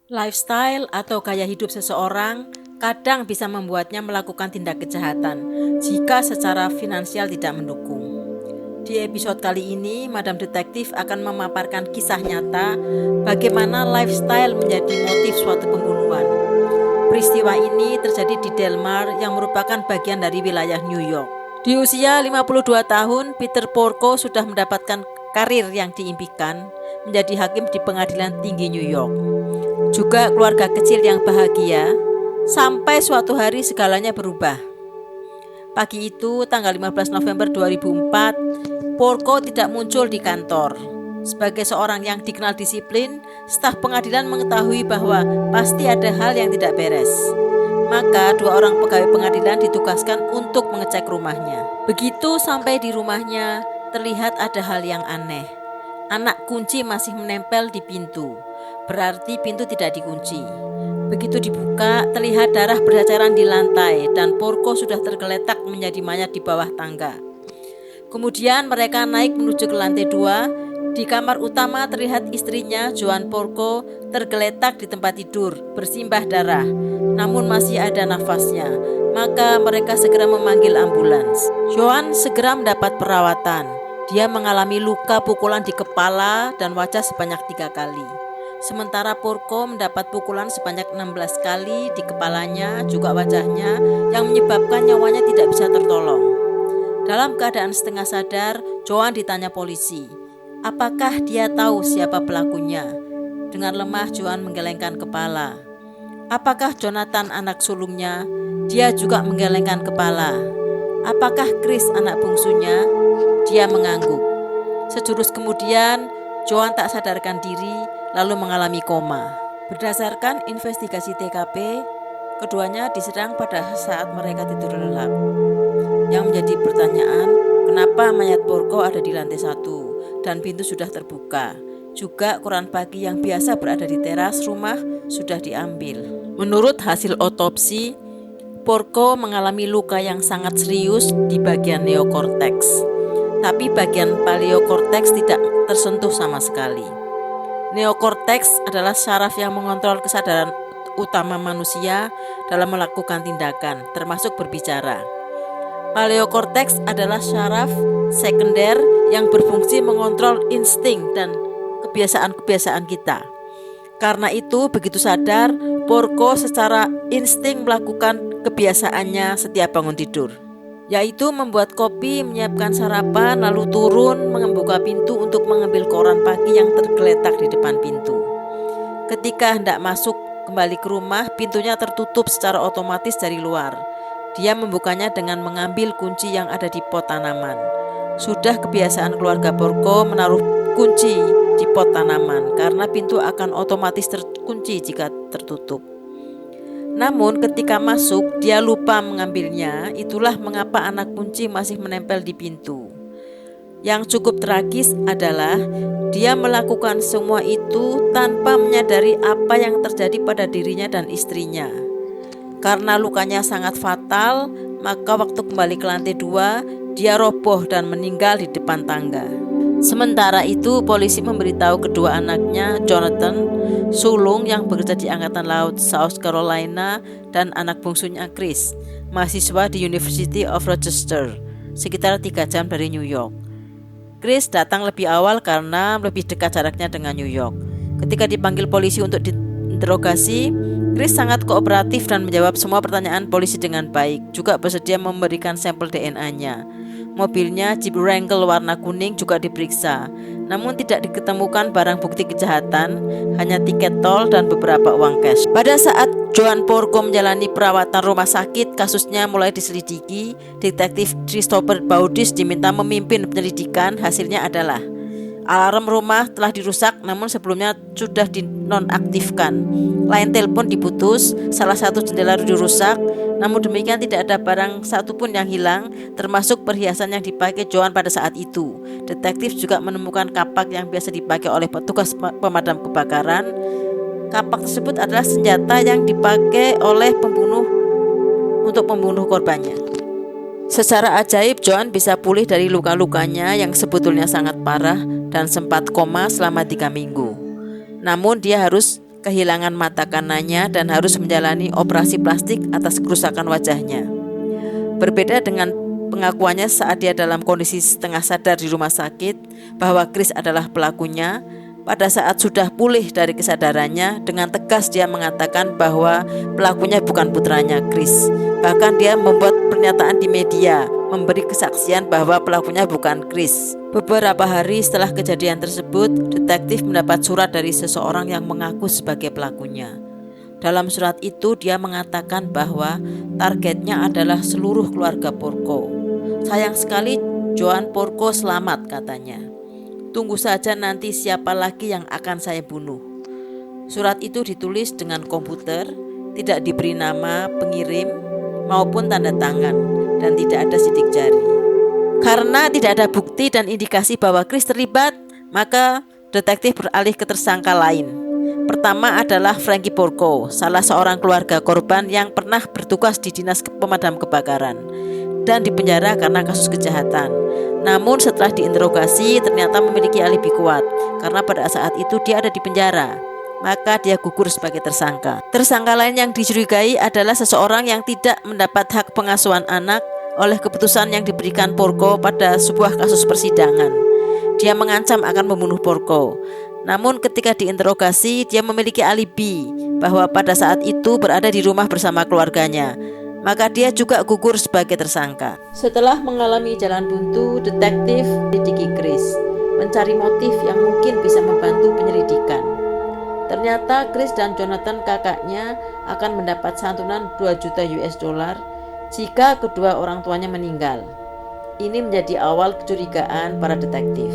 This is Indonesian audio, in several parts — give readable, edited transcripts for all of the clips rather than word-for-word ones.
Lifestyle atau gaya hidup seseorang kadang bisa membuatnya melakukan tindak kejahatan jika secara finansial tidak mendukung. Di episode kali ini, Madam Detektif akan memaparkan kisah nyata bagaimana lifestyle menjadi motif suatu pembunuhan. Peristiwa ini terjadi di Delmar yang merupakan bagian dari wilayah New York. Di usia 52 tahun, Peter Porco sudah mendapatkan karir yang diimpikan menjadi hakim di Pengadilan Tinggi New York. Juga keluarga kecil yang bahagia, sampai suatu hari segalanya berubah. Pagi itu, tanggal 15 November 2004, Porco tidak muncul di kantor. Sebagai seorang yang dikenal disiplin, staf pengadilan mengetahui bahwa pasti ada hal yang tidak beres. Maka dua orang pegawai pengadilan ditugaskan untuk mengecek rumahnya. Begitu sampai di rumahnya, terlihat ada hal yang aneh. Anak kunci masih menempel di pintu, berarti pintu tidak dikunci. Begitu dibuka, terlihat darah berceceran di lantai dan Porco sudah tergeletak menjadi mayat di bawah tangga. Kemudian mereka naik menuju ke lantai 2. Di kamar utama terlihat istrinya, Joan Porco, tergeletak di tempat tidur, bersimbah darah, namun masih ada nafasnya. Maka mereka segera memanggil ambulans. Joan segera mendapat perawatan. Dia mengalami luka pukulan di kepala dan wajah sebanyak 3 kali. Sementara Porco mendapat pukulan sebanyak 16 kali di kepalanya, juga wajahnya, yang menyebabkan nyawanya tidak bisa tertolong. Dalam keadaan setengah sadar, Joan ditanya polisi, apakah dia tahu siapa pelakunya? Dengan lemah, Joan menggelengkan kepala. Apakah Jonathan anak sulungnya? Dia juga menggelengkan kepala. Apakah Chris anak bungsunya? Dia mengangguk. Sejurus kemudian, Joan tak sadarkan diri lalu mengalami koma. Berdasarkan investigasi TKP, keduanya diserang pada saat mereka tidur lelap. Yang menjadi pertanyaan, kenapa mayat Porco ada di lantai 1 dan pintu sudah terbuka? Juga koran pagi yang biasa berada di teras rumah sudah diambil. Menurut hasil otopsi, Porco mengalami luka yang sangat serius di bagian neokorteks, tapi bagian paleokorteks tidak tersentuh sama sekali. Neokorteks adalah saraf yang mengontrol kesadaran utama manusia dalam melakukan tindakan, termasuk berbicara. Paleokorteks adalah saraf sekunder yang berfungsi mengontrol insting dan kebiasaan-kebiasaan kita. Karena itu, begitu sadar, Porco secara insting melakukan kebiasaannya setiap bangun tidur, yaitu membuat kopi, menyiapkan sarapan, lalu turun membuka pintu untuk mengambil koran pagi yang tergeletak di depan pintu. Ketika hendak masuk kembali ke rumah, pintunya tertutup secara otomatis dari luar. Dia membukanya dengan mengambil kunci yang ada di pot tanaman. Sudah kebiasaan keluarga Porco menaruh kunci di pot tanaman karena pintu akan otomatis terkunci jika tertutup. Namun ketika masuk, dia lupa mengambilnya. Itulah mengapa anak kunci masih menempel di pintu. Yang cukup tragis adalah dia melakukan semua itu tanpa menyadari apa yang terjadi pada dirinya dan istrinya. Karena lukanya sangat fatal, maka waktu kembali ke lantai 2, dia roboh dan meninggal di depan tangga. Sementara itu, polisi memberitahu kedua anaknya, Jonathan, sulung yang bekerja di Angkatan Laut South Carolina, dan anak bungsunya Chris, mahasiswa di University of Rochester, sekitar 3 jam dari New York. Chris datang lebih awal karena lebih dekat jaraknya dengan New York. Ketika dipanggil polisi untuk diinterogasi, Chris sangat kooperatif dan menjawab semua pertanyaan polisi dengan baik, juga bersedia memberikan sampel DNA-nya. Mobilnya Jeep Wrangler warna kuning juga diperiksa, namun tidak diketemukan barang bukti kejahatan, hanya tiket tol dan beberapa uang cash. Pada saat Joan Porco menjalani perawatan rumah sakit, kasusnya mulai diselidiki. Detektif Christopher Baudis diminta memimpin penyelidikan. Hasilnya adalah alarm rumah telah dirusak, namun sebelumnya sudah dinonaktifkan. Line telepon diputus, salah satu jendela dirusak, namun demikian tidak ada barang satupun yang hilang, termasuk perhiasan yang dipakai Joan pada saat itu. Detektif juga menemukan kapak yang biasa dipakai oleh petugas pemadam kebakaran. Kapak tersebut adalah senjata yang dipakai oleh pembunuh untuk membunuh korbannya. Secara ajaib, Joan bisa pulih dari luka-lukanya yang sebetulnya sangat parah dan sempat koma selama 3 minggu. Namun dia harus kehilangan mata kanannya dan harus menjalani operasi plastik atas kerusakan wajahnya. Berbeda dengan pengakuannya saat dia dalam kondisi setengah sadar di rumah sakit bahwa Chris adalah pelakunya, pada saat sudah pulih dari kesadarannya, dengan tegas dia mengatakan bahwa pelakunya bukan putranya Chris. Bahkan dia membuat pernyataan di media, memberi kesaksian bahwa pelakunya bukan Chris. Beberapa hari setelah kejadian tersebut, detektif mendapat surat dari seseorang yang mengaku sebagai pelakunya. Dalam surat itu dia mengatakan bahwa targetnya adalah seluruh keluarga Porco. Sayang sekali Joan Porco selamat, katanya. Tunggu saja nanti siapa lagi yang akan saya bunuh. Surat itu ditulis dengan komputer, tidak diberi nama pengirim maupun tanda tangan, dan tidak ada sidik jari. Karena tidak ada bukti dan indikasi bahwa Chris terlibat, maka detektif beralih ke tersangka lain. Pertama adalah Frankie Porco, salah seorang keluarga korban yang pernah bertugas di dinas pemadam kebakaran dan dipenjara karena kasus kejahatan. Namun setelah diinterogasi ternyata memiliki alibi kuat karena pada saat itu dia ada di penjara. Maka dia gugur sebagai tersangka. Tersangka lain yang dicurigai adalah seseorang yang tidak mendapat hak pengasuhan anak oleh keputusan yang diberikan Porco pada sebuah kasus persidangan. Dia mengancam akan membunuh Porco. Namun ketika diinterogasi dia memiliki alibi bahwa pada saat itu berada di rumah bersama keluarganya. Maka dia juga gugur sebagai tersangka. Setelah mengalami jalan buntu, detektif menyelidiki Chris, mencari motif yang mungkin bisa membantu penyelidikan. Ternyata Chris dan Jonathan kakaknya akan mendapat santunan 2 juta US dollar jika kedua orang tuanya meninggal. Ini menjadi awal kecurigaan para detektif.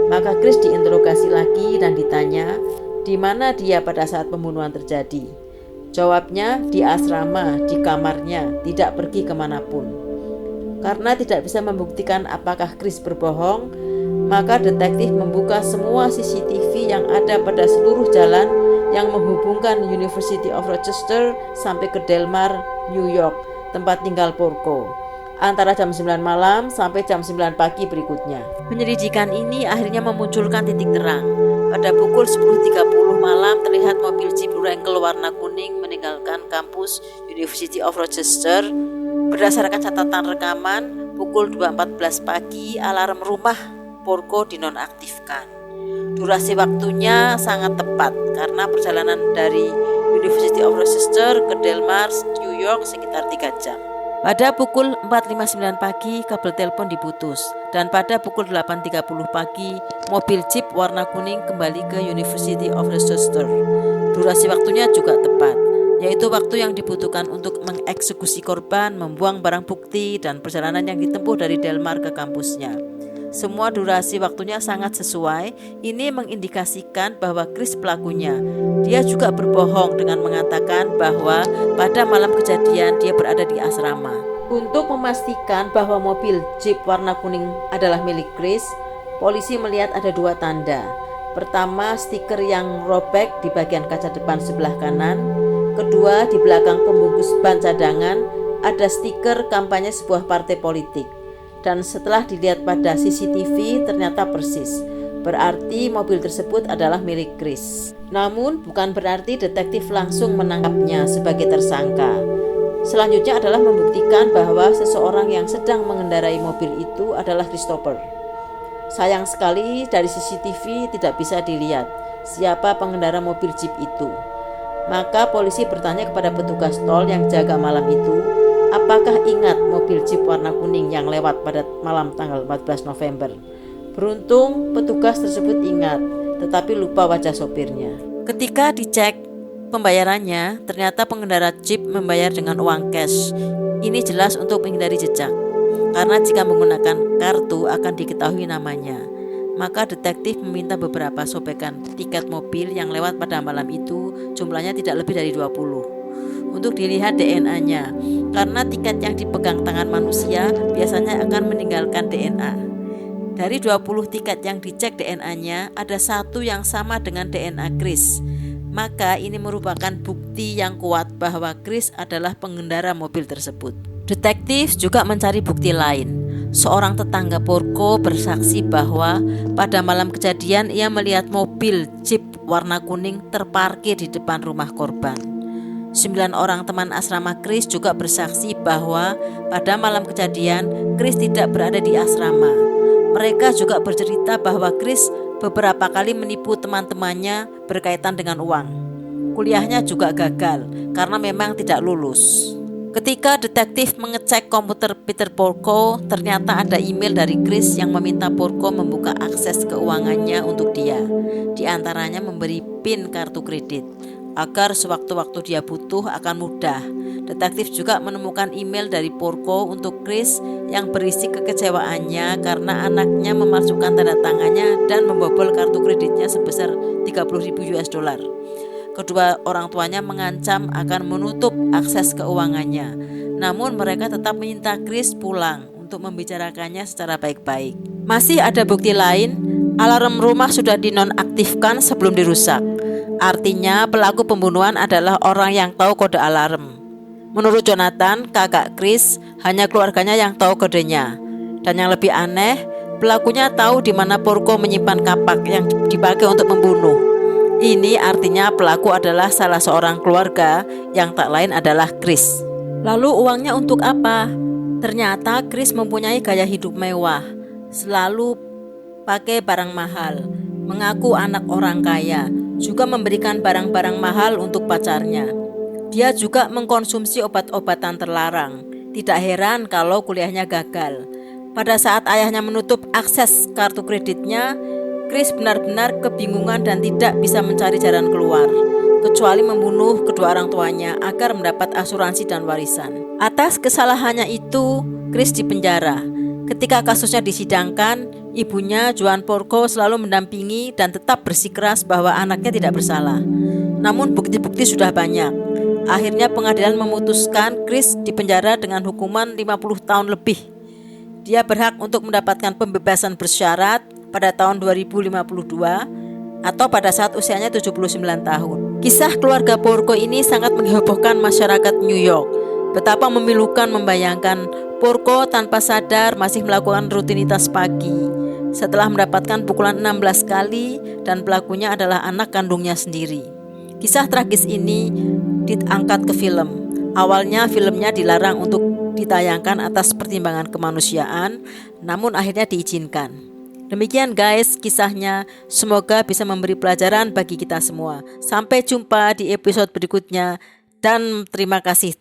Maka Chris diinterogasi lagi dan ditanya di mana dia pada saat pembunuhan terjadi. Jawabnya di asrama, di kamarnya, tidak pergi kemanapun. Karena tidak bisa membuktikan apakah Chris berbohong, maka detektif membuka semua CCTV yang ada pada seluruh jalan yang menghubungkan University of Rochester sampai ke Del Mar, New York, tempat tinggal Porco, antara jam 9 malam sampai jam 9 pagi berikutnya. Penyelidikan ini akhirnya memunculkan titik terang. Pada pukul 10.30 malam terlihat mobil Jeep Wrangler warna kuning meninggalkan kampus University of Rochester. Berdasarkan catatan rekaman, pukul 2.14 pagi alarm rumah Porco dinonaktifkan. Durasi waktunya sangat tepat karena perjalanan dari University of Rochester ke Del Mar, New York sekitar 3 jam. Pada pukul 4.59 pagi kabel telepon diputus dan pada pukul 8.30 pagi mobil Jeep warna kuning kembali ke University of Rochester. Durasi waktunya juga tepat, yaitu waktu yang dibutuhkan untuk mengeksekusi korban, membuang barang bukti, dan perjalanan yang ditempuh dari Del Mar ke kampusnya. Semua durasi waktunya sangat sesuai. Ini mengindikasikan bahwa Chris pelakunya. Dia juga berbohong dengan mengatakan bahwa pada malam kejadian dia berada di asrama. Untuk memastikan bahwa mobil Jeep warna kuning adalah milik Chris, polisi melihat ada 2 tanda. Pertama, stiker yang robek di bagian kaca depan sebelah kanan. Kedua, di belakang pembungkus ban cadangan ada stiker kampanye sebuah partai politik. Dan setelah dilihat pada CCTV ternyata persis. Berarti mobil tersebut adalah milik Chris. Namun bukan berarti detektif langsung menangkapnya sebagai tersangka. Selanjutnya adalah membuktikan bahwa seseorang yang sedang mengendarai mobil itu adalah Christopher. Sayang sekali dari CCTV tidak bisa dilihat siapa pengendara mobil Jeep itu. Maka polisi bertanya kepada petugas tol yang jaga malam itu, apakah ingat mobil Jeep warna kuning yang lewat pada malam tanggal 14 November? Beruntung petugas tersebut ingat, tetapi lupa wajah sopirnya. Ketika dicek pembayarannya, ternyata pengendara Jeep membayar dengan uang cash. Ini jelas untuk menghindari jejak, karena jika menggunakan kartu akan diketahui namanya. Maka detektif meminta beberapa sobekan tiket mobil yang lewat pada malam itu, jumlahnya tidak lebih dari 20. Untuk dilihat DNA-nya, karena tiket yang dipegang tangan manusia biasanya akan meninggalkan DNA. Dari 20 tiket yang dicek DNA-nya, ada 1 yang sama dengan DNA Chris. Maka ini merupakan bukti yang kuat bahwa Chris adalah pengendara mobil tersebut. Detektif juga mencari bukti lain. Seorang tetangga Porco bersaksi bahwa pada malam kejadian ia melihat mobil Jeep warna kuning terparkir di depan rumah korban. 9 orang teman asrama Chris juga bersaksi bahwa pada malam kejadian Chris tidak berada di asrama. Mereka juga bercerita bahwa Chris beberapa kali menipu teman-temannya berkaitan dengan uang. Kuliahnya juga gagal karena memang tidak lulus. Ketika detektif mengecek komputer Peter Porco, ternyata ada email dari Chris yang meminta Porco membuka akses keuangannya untuk dia. Di antaranya memberi PIN kartu kredit agar sewaktu-waktu dia butuh akan mudah. Detektif juga menemukan email dari Porco untuk Chris yang berisi kekecewaannya karena anaknya memasukkan tanda tangannya dan membobol kartu kreditnya sebesar 30.000 US dollar. Kedua orang tuanya mengancam akan menutup akses keuangannya. Namun mereka tetap meminta Chris pulang untuk membicarakannya secara baik-baik. Masih ada bukti lain, alarm rumah sudah dinonaktifkan sebelum dirusak. Artinya pelaku pembunuhan adalah orang yang tahu kode alarm. Menurut Jonathan, kakak Chris, hanya keluarganya yang tahu kodenya. Dan yang lebih aneh, pelakunya tahu di mana Porco menyimpan kapak yang dipakai untuk membunuh. Ini artinya pelaku adalah salah seorang keluarga yang tak lain adalah Chris. Lalu uangnya untuk apa? Ternyata Chris mempunyai gaya hidup mewah, selalu pakai barang mahal, mengaku anak orang kaya, juga memberikan barang-barang mahal untuk pacarnya. Dia juga mengkonsumsi obat-obatan terlarang. Tidak heran kalau kuliahnya gagal. Pada saat ayahnya menutup akses kartu kreditnya, Chris benar-benar kebingungan dan tidak bisa mencari jalan keluar, kecuali membunuh kedua orang tuanya agar mendapat asuransi dan warisan. Atas kesalahannya itu, Chris dipenjara. Ketika kasusnya disidangkan, ibunya Joan Porco selalu mendampingi dan tetap bersikeras bahwa anaknya tidak bersalah. Namun bukti-bukti sudah banyak. Akhirnya pengadilan memutuskan Chris dipenjara dengan hukuman 50 tahun lebih. Dia berhak untuk mendapatkan pembebasan bersyarat pada tahun 2052 atau pada saat usianya 79 tahun. Kisah keluarga Porco ini sangat menghebohkan masyarakat New York. Betapa memilukan membayangkan Porco tanpa sadar masih melakukan rutinitas pagi setelah mendapatkan pukulan 16 kali dan pelakunya adalah anak kandungnya sendiri. Kisah tragis ini diangkat ke film. Awalnya filmnya dilarang untuk ditayangkan atas pertimbangan kemanusiaan, namun akhirnya diizinkan. Demikian guys kisahnya, semoga bisa memberi pelajaran bagi kita semua. Sampai jumpa di episode berikutnya dan terima kasih.